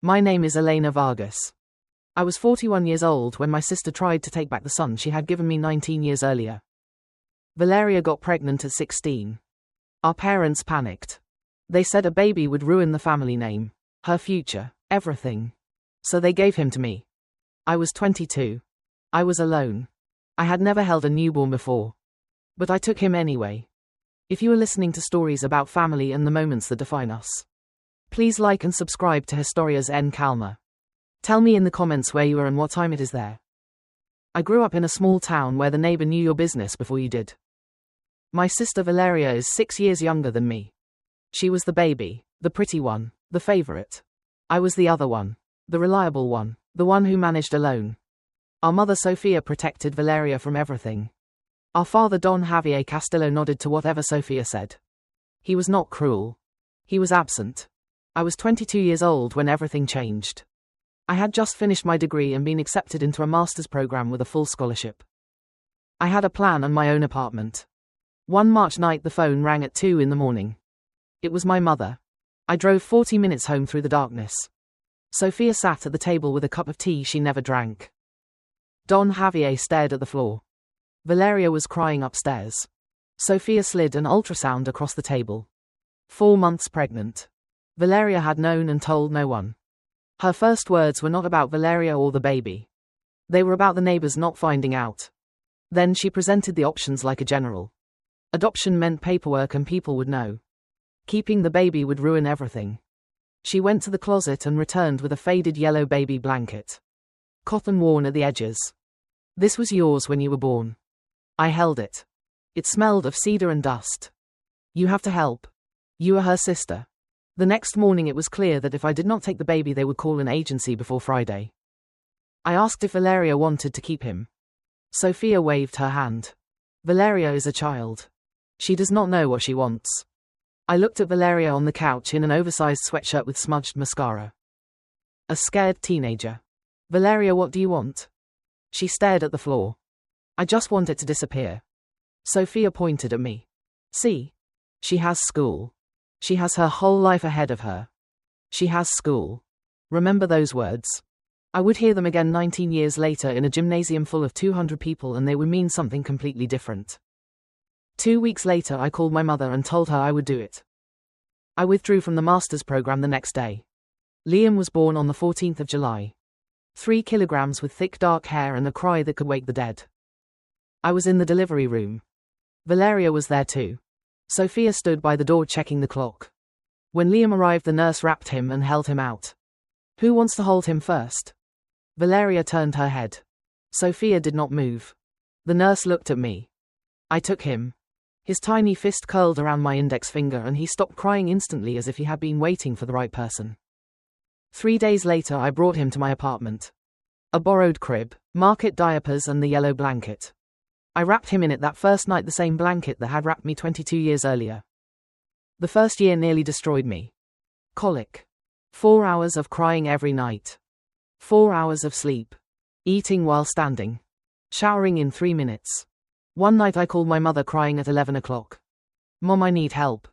My name is Elena Vargas. I was 41 years old when my sister tried to take back the son she had given me 19 years earlier. Valeria got pregnant at 16. Our parents panicked. They said a baby would ruin the family name, her future, everything. So they gave him to me. I was 22. I was alone. I had never held a newborn before. But I took him anyway. If you are listening to stories about family and the moments that define us, please like and subscribe to Historias en Calma. Tell me in the comments where you are and what time it is there. I grew up in a small town where the neighbor knew your business before you did. My sister Valeria is 6 years younger than me. She was the baby, the pretty one, the favorite. I was the other one, the reliable one, the one who managed alone. Our mother Sofia protected Valeria from everything. Our father Don Javier Castillo nodded to whatever Sofia said. He was not cruel. He was absent. I was 22 years old when everything changed. I had just finished my degree and been accepted into a master's program with a full scholarship. I had a plan and my own apartment. One March night the phone rang at 2 in the morning. It was my mother. I drove 40 minutes home through the darkness. Sofia sat at the table with a cup of tea she never drank. Don Javier stared at the floor. Valeria was crying upstairs. Sofia slid an ultrasound across the table. 4 months pregnant. Valeria had known and told no one. Her first words were not about Valeria or the baby. They were about the neighbors not finding out. Then she presented the options like a general. Adoption meant paperwork and people would know. Keeping the baby would ruin everything. She went to the closet and returned with a faded yellow baby blanket. Cotton worn at the edges. This was yours when you were born. I held it. It smelled of cedar and dust. You have to help. You are her sister. The next morning it was clear that if I did not take the baby they would call an agency before Friday. I asked if Valeria wanted to keep him. Sofia waved her hand. Valeria is a child. She does not know what she wants. I looked at Valeria on the couch in an oversized sweatshirt with smudged mascara. A scared teenager. Valeria, what do you want? She stared at the floor. I just want it to disappear. Sofia pointed at me. See? She has school. She has her whole life ahead of her. She has school. Remember those words. I would hear them again 19 years later in a gymnasium full of 200 people and they would mean something completely different. 2 weeks later I called my mother and told her I would do it. I withdrew from the master's program the next day. Liam was born on the 14th of July. 3 kilograms with thick dark hair and a cry that could wake the dead. I was in the delivery room. Valeria was there too. Sofia stood by the door checking the clock. When Liam arrived the nurse wrapped him and held him out. Who wants to hold him first? Valeria turned her head. Sofia did not move. The nurse looked at me. I took him. His tiny fist curled around my index finger and he stopped crying instantly as if he had been waiting for the right person. 3 days later I brought him to my apartment. A borrowed crib, market diapers and the yellow blanket. I wrapped him in it that first night, the same blanket that had wrapped me 22 years earlier. The first year nearly destroyed me. Colic. 4 hours of crying every night. 4 hours of sleep. Eating while standing. Showering in 3 minutes. One night I called my mother crying at 11 o'clock. Mom, I need help.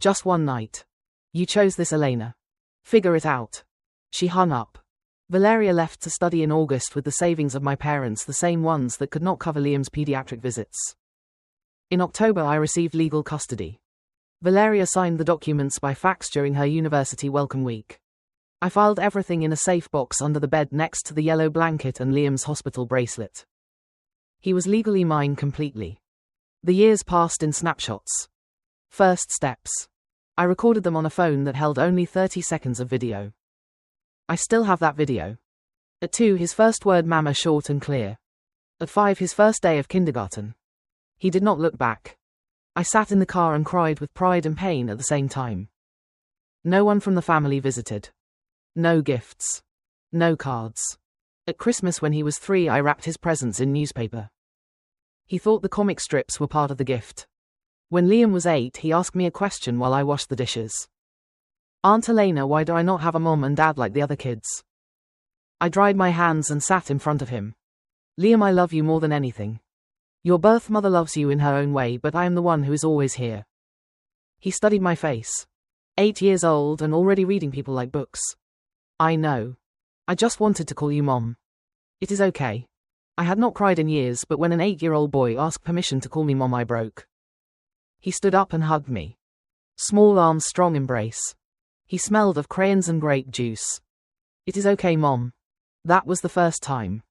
Just one night. You chose this, Elena. Figure it out. She hung up. Valeria left to study in August with the savings of my parents, the same ones that could not cover Liam's pediatric visits. In October I received legal custody. Valeria signed the documents by fax during her university welcome week. I filed everything in a safe box under the bed next to the yellow blanket and Liam's hospital bracelet. He was legally mine completely. The years passed in snapshots. First steps. I recorded them on a phone that held only 30 seconds of video. I still have that video. At 2, his first word mama, short and clear. At 5, his first day of kindergarten. He did not look back. I sat in the car and cried with pride and pain at the same time. No one from the family visited. No gifts. No cards. At Christmas when he was 3 I wrapped his presents in newspaper. He thought the comic strips were part of the gift. When Liam was 8 he asked me a question while I washed the dishes. Aunt Elena, why do I not have a mom and dad like the other kids? I dried my hands and sat in front of him. Liam, I love you more than anything. Your birth mother loves you in her own way, but I am the one who is always here. He studied my face. 8 years old and already reading people like books. I know. I just wanted to call you Mom. It is okay. I had not cried in years, but when an 8-year-old boy asked permission to call me Mom, I broke. He stood up and hugged me. Small arms, strong embrace. He smelled of crayons and grape juice. It is okay, Mom. That was the first time.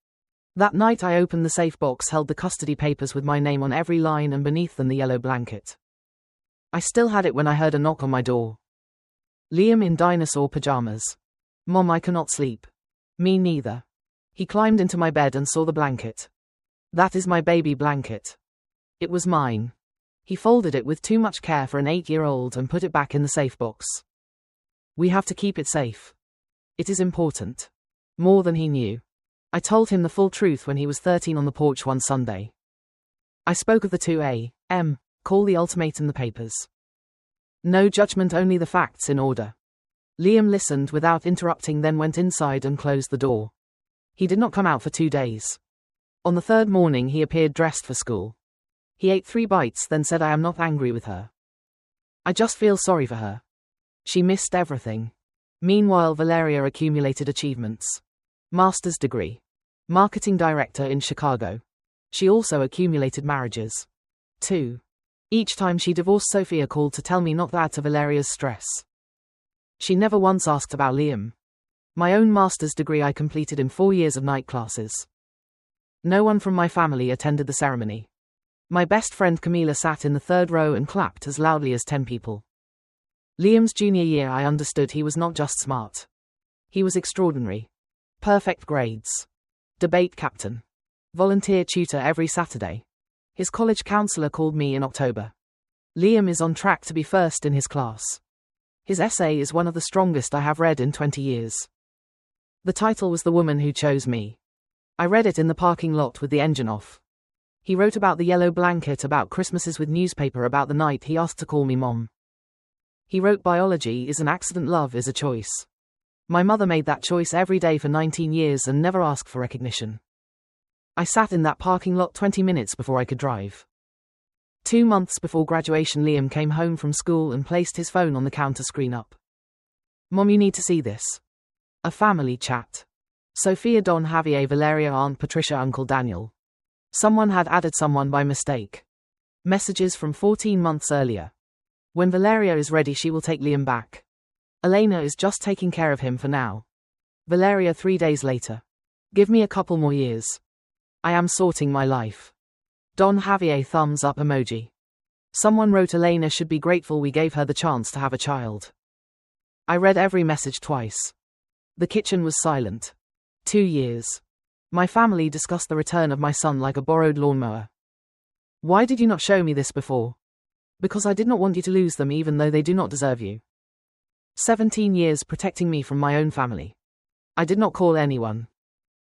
That night I opened the safe box, held the custody papers with my name on every line and beneath them the yellow blanket. I still had it when I heard a knock on my door. Liam in dinosaur pajamas. Mom, I cannot sleep. Me neither. He climbed into my bed and saw the blanket. That is my baby blanket. It was mine. He folded it with too much care for an 8-year-old and put it back in the safe box. We have to keep it safe. It is important. More than he knew. I told him the full truth when he was 13 on the porch one Sunday. I spoke of the 2 a.m. call, the ultimatum, the papers. No judgment, only the facts in order. Liam listened without interrupting, then went inside and closed the door. He did not come out for 2 days. On the third morning he appeared dressed for school. He ate 3 bites, then said, I am not angry with her. I just feel sorry for her. She missed everything. Meanwhile, Valeria accumulated achievements. Master's degree. Marketing director in Chicago. She also accumulated marriages. 2. Each time she divorced, Sophia called to tell me not to add to Valeria's stress. She never once asked about Liam. My own master's degree I completed in 4 years of night classes. No one from my family attended the ceremony. My best friend Camila sat in the 3rd row and clapped as loudly as 10 people. Liam's junior year I understood he was not just smart. He was extraordinary. Perfect grades. Debate captain. Volunteer tutor every Saturday. His college counselor called me in October. Liam is on track to be first in his class. His essay is one of the strongest I have read in 20 years. The title was The Woman Who Chose Me. I read it in the parking lot with the engine off. He wrote about the yellow blanket, about Christmases with newspaper, about the night he asked to call me Mom. He wrote biology is an accident, love is a choice. My mother made that choice every day for 19 years and never asked for recognition. I sat in that parking lot 20 minutes before I could drive. 2 months before graduation, Liam came home from school and placed his phone on the counter screen up. Mom, you need to see this. A family chat. Sophia, Don, Javier, Valeria, Aunt Patricia, Uncle Daniel. Someone had added someone by mistake. Messages from 14 months earlier. When Valeria is ready, she will take Liam back. Elena is just taking care of him for now. Valeria 3 days later. Give me a couple more years. I am sorting my life. Don, Javier, thumbs up emoji. Someone wrote Elena should be grateful we gave her the chance to have a child. I read every message twice. The kitchen was silent. 2 years. My family discussed the return of my son like a borrowed lawnmower. Why did you not show me this before? Because I did not want you to lose them, even though they do not deserve you. 17 years protecting me from my own family. I did not call anyone.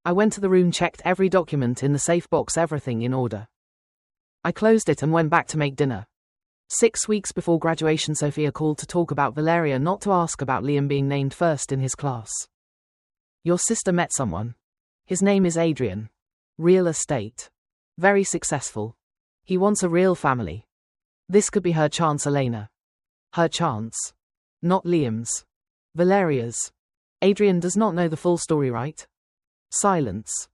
I went to the room, checked every document in the safe box, everything in order. I closed it and went back to make dinner. 6 weeks before graduation, Sophia called to talk about Valeria, not to ask about Liam being named first in his class. Your sister met someone. His name is Adrian. Real estate. Very successful. He wants a real family. This could be her chance, Elena. Her chance. Not Liam's. Valeria's. Adrian does not know the full story, right? Silence.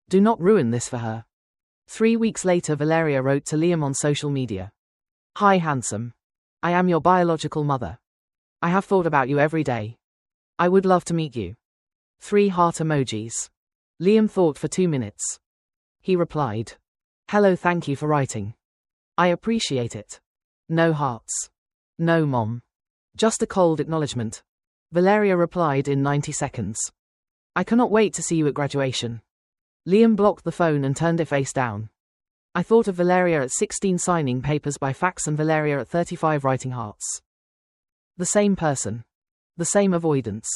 Do not ruin this for her. 3 weeks later, Valeria wrote to Liam on social media. Hi, handsome. I am your biological mother. I have thought about you every day. I would love to meet you. 3 heart emojis. Liam thought for 2 minutes. He replied. Hello, thank you for writing. I appreciate it. No hearts. No, Mom. Just a cold acknowledgement. Valeria replied in 90 seconds. I cannot wait to see you at graduation. Liam blocked the phone and turned it face down. I thought of Valeria at 16 signing papers by fax and Valeria at 35 writing hearts. The same person. The same avoidance.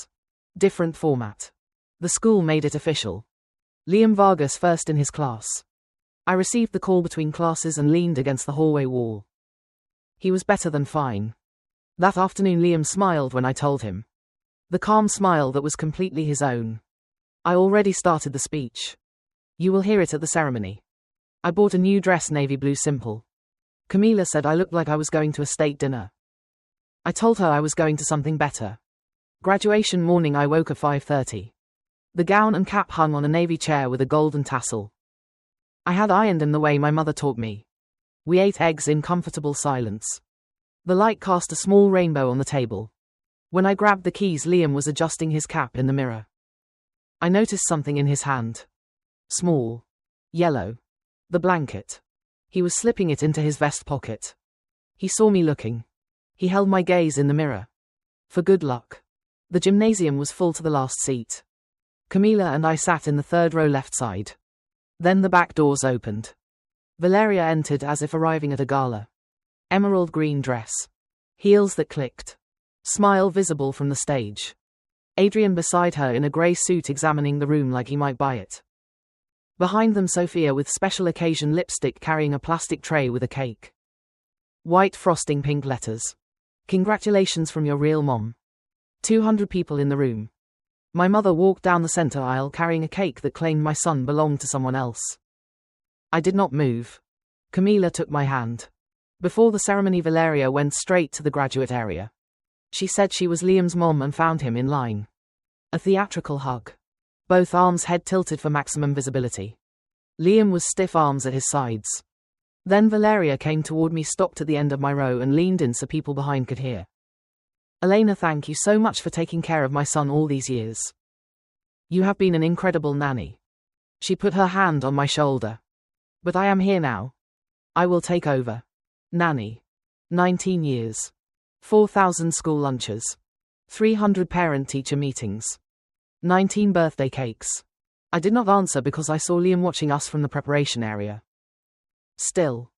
Different format. The school made it official. Liam Vargas first in his class. I received the call between classes and leaned against the hallway wall. He was better than fine. That afternoon Liam smiled when I told him. The calm smile that was completely his own. I already started the speech. You will hear it at the ceremony. I bought a new dress, navy blue, simple. Camila said I looked like I was going to a state dinner. I told her I was going to something better. Graduation morning. I woke at 5:30. The gown and cap hung on a navy chair with a golden tassel. I had ironed them the way my mother taught me. We ate eggs in comfortable silence. The light cast a small rainbow on the table. When I grabbed the keys, Liam was adjusting his cap in the mirror. I noticed something in his hand. Small. Yellow. The blanket. He was slipping it into his vest pocket. He saw me looking. He held my gaze in the mirror. For good luck. The gymnasium was full to the last seat. Camila and I sat in the third row left side. Then the back doors opened. Valeria entered as if arriving at a gala. Emerald green dress. Heels that clicked. Smile visible from the stage. Adrian beside her in a grey suit examining the room like he might buy it. Behind them Sophia with special occasion lipstick carrying a plastic tray with a cake. White frosting, pink letters. Congratulations from your real mom. 200 people in the room. My mother walked down the center aisle carrying a cake that claimed my son belonged to someone else. I did not move. Camila took my hand. Before the ceremony, Valeria went straight to the graduate area. She said she was Liam's mom and found him in line. A theatrical hug. Both arms head tilted for maximum visibility. Liam was stiff arms at his sides. Then Valeria came toward me, stopped at the end of my row and leaned in so people behind could hear. Elena, thank you so much for taking care of my son all these years. You have been an incredible nanny. She put her hand on my shoulder. But I am here now. I will take over. Nanny. 19 years. 4,000 school lunches. 300 parent-teacher meetings. 19 birthday cakes. I did not answer because I saw Liam watching us from the preparation area. Still.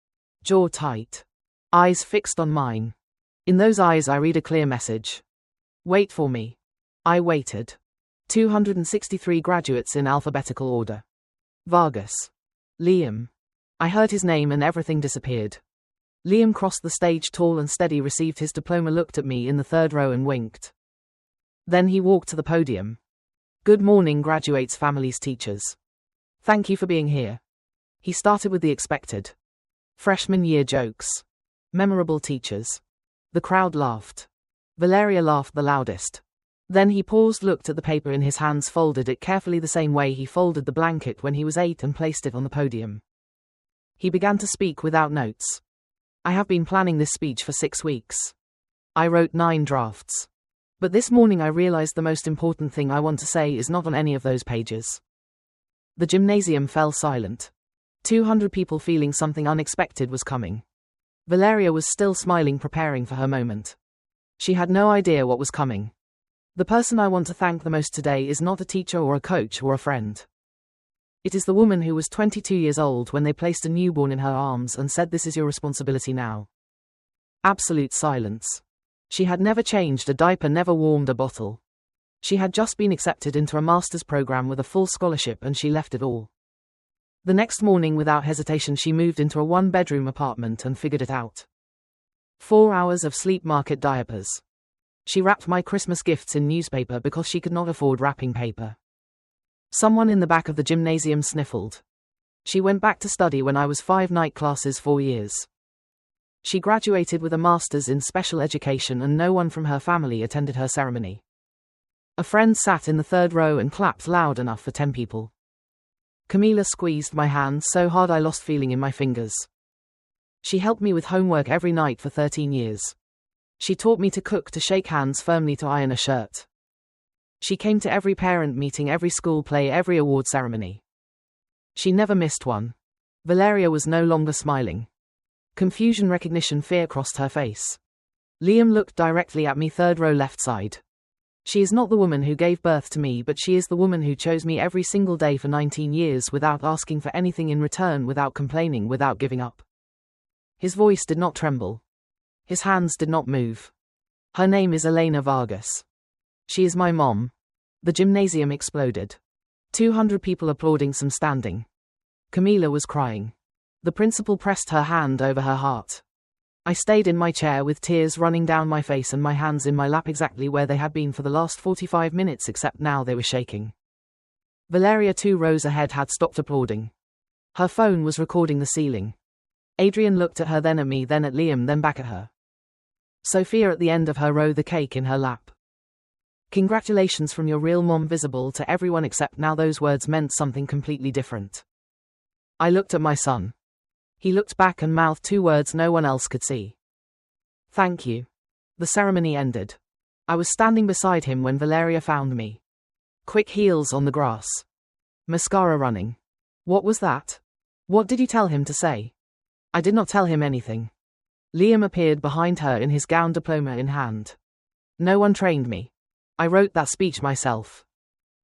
Jaw tight. Eyes fixed on mine. In those eyes I read a clear message. Wait for me. I waited. 263 graduates in alphabetical order. Vargas. Liam. I heard his name and everything disappeared. Liam crossed the stage tall and steady, received his diploma, looked at me in the third row and winked. Then he walked to the podium. Good morning, graduates, families, teachers. Thank you for being here. He started with the expected. Freshman year jokes. Memorable teachers. The crowd laughed. Valeria laughed the loudest. Then he paused, looked at the paper in his hands, folded it carefully the same way he folded the blanket when he was 8 and placed it on the podium. He began to speak without notes. I have been planning this speech for 6 weeks. I wrote 9 drafts. But this morning I realized the most important thing I want to say is not on any of those pages. The gymnasium fell silent. 200 people feeling something unexpected was coming. Valeria was still smiling, preparing for her moment. She had no idea what was coming. The person I want to thank the most today is not a teacher or a coach or a friend. It is the woman who was 22 years old when they placed a newborn in her arms and said, "This is your responsibility now." Absolute silence. She had never changed a diaper, never warmed a bottle. She had just been accepted into a master's program with a full scholarship and she left it all. The next morning, without hesitation, she moved into a 1-bedroom apartment and figured it out. 4 hours of sleep, market diapers. She wrapped my Christmas gifts in newspaper because she could not afford wrapping paper. Someone in the back of the gymnasium sniffled. She went back to study when I was 5 night classes 4 years. She graduated with a master's in special education and no one from her family attended her ceremony. A friend sat in the third row and clapped loud enough for 10 people. Camila squeezed my hand so hard I lost feeling in my fingers. She helped me with homework every night for 13 years. She taught me to cook, to shake hands firmly, to iron a shirt. She came to every parent meeting, every school play, every award ceremony. She never missed one. Valeria was no longer smiling. Confusion, recognition, fear crossed her face. Liam looked directly at me, third row left side. She is not the woman who gave birth to me, but she is the woman who chose me every single day for 19 years without asking for anything in return, without complaining, without giving up. His voice did not tremble. His hands did not move. Her name is Elena Vargas. She is my mom. The gymnasium exploded. 200 people applauding, some standing. Camila was crying. The principal pressed her hand over her heart. I stayed in my chair with tears running down my face and my hands in my lap, exactly where they had been for the last 45 minutes, except now they were shaking. Valeria, 2 rows ahead, had stopped applauding. Her phone was recording the ceiling. Adrian looked at her, then at me, then at Liam, then back at her. Sophia at the end of her row, the cake in her lap. Congratulations from your real mom, visible to everyone except now. Those words meant something completely different. I looked at my son. He looked back and mouthed two words no one else could see. Thank you. The ceremony ended. I was standing beside him when Valeria found me. Quick heels on the grass. Mascara running. What was that? What did you tell him to say? I did not tell him anything. Liam appeared behind her in his gown, diploma in hand. No one trained me. I wrote that speech myself.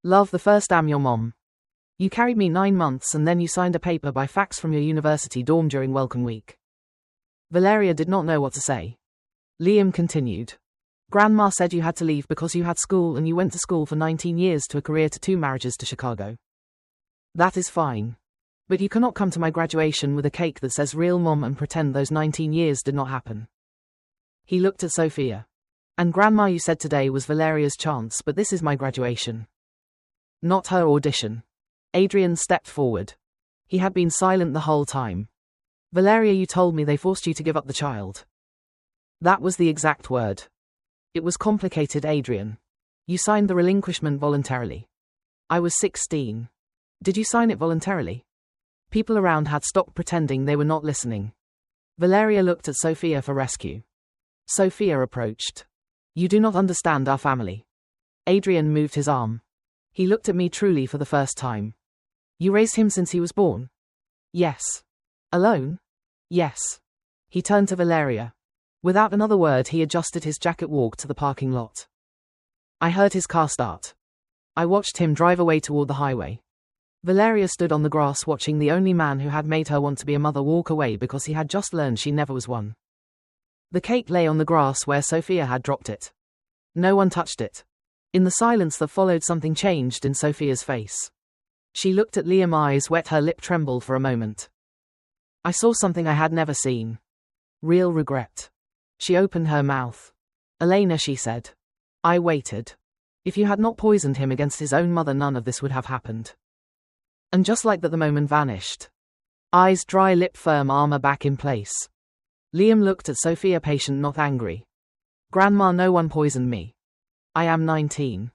Love the first, am your mom. You carried me 9 months and then you signed a paper by fax from your university dorm during welcome week. Valeria did not know what to say. Liam continued. Grandma said you had to leave because you had school and you went to school for 19 years to a career to 2 marriages to Chicago. That is fine. But you cannot come to my graduation with a cake that says real mom and pretend those 19 years did not happen. He looked at Sophia. And Grandma, you said today was Valeria's chance, but this is my graduation. Not her audition. Adrian stepped forward. He had been silent the whole time. Valeria, you told me they forced you to give up the child. That was the exact word. It was complicated, Adrian. You signed the relinquishment voluntarily. I was 16. Did you sign it voluntarily? People around had stopped pretending they were not listening. Valeria looked at Sophia for rescue. Sophia approached. You do not understand our family. Adrian moved his arm. He looked at me truly for the first time. You raised him since he was born? Yes. Alone? Yes. He turned to Valeria. Without another word, he adjusted his jacket, walked to the parking lot. I heard his car start. I watched him drive away toward the highway. Valeria stood on the grass watching the only man who had made her want to be a mother walk away because he had just learned she never was one. The cake lay on the grass where Sophia had dropped it. No one touched it. In the silence that followed, something changed in Sophia's face. She looked at Liam, eyes wet, her lip trembled for a moment. I saw something I had never seen. Real regret. She opened her mouth. Elena, she said. I waited. If you had not poisoned him against his own mother, none of this would have happened. And just like that, the moment vanished. Eyes dry, lip firm, armor back in place. Liam looked at Sophia, patient, not angry. Grandma, no one poisoned me. I am 19.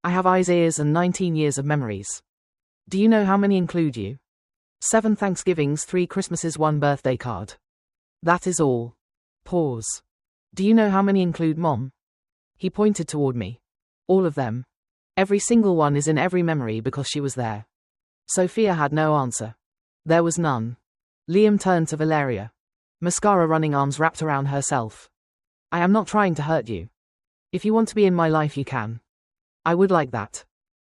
I have eyes, ears, and 19 years of memories. Do you know how many include you? 7 Thanksgivings, 3 Christmases, 1 birthday card. That is all. Pause. Do you know how many include Mom? He pointed toward me. All of them. Every single one is in every memory because she was there. Sophia had no answer. There was none. Liam turned to Valeria. Mascara running, arms wrapped around herself. I am not trying to hurt you. If you want to be in my life, you can. I would like that.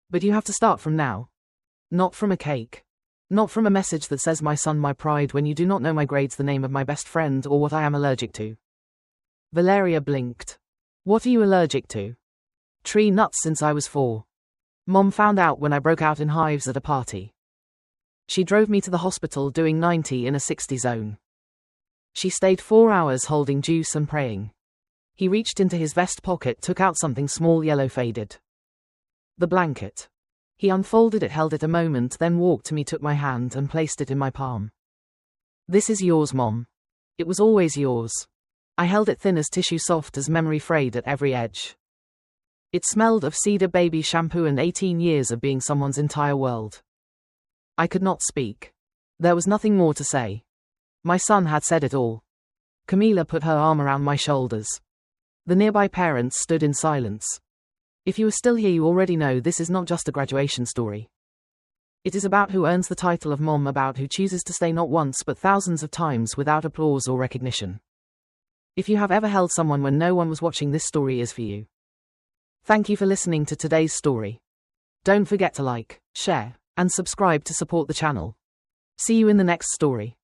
But you have to start from now. Not from a cake. Not from a message that says my son, my pride, when you do not know my grades, the name of my best friend, or what I am allergic to. Valeria blinked. What are you allergic to? Tree nuts since I was 4. Mom found out when I broke out in hives at a party. She drove me to the hospital doing 90 in a 60 zone. She stayed 4 hours holding juice and praying. He reached into his vest pocket, took out something small, yellow, faded. The blanket. He unfolded it, held it a moment, then walked to me, took my hand and placed it in my palm. This is yours, Mom. It was always yours. I held it, thin as tissue, soft as memory, frayed at every edge. It smelled of cedar, baby shampoo, and 18 years of being someone's entire world. I could not speak. There was nothing more to say. My son had said it all. Camila put her arm around my shoulders. The nearby parents stood in silence. If you are still here, you already know this is not just a graduation story. It is about who earns the title of mom, about who chooses to stay not once but thousands of times without applause or recognition. If you have ever held someone when no one was watching, this story is for you. Thank you for listening to today's story. Don't forget to like, share, and subscribe to support the channel. See you in the next story.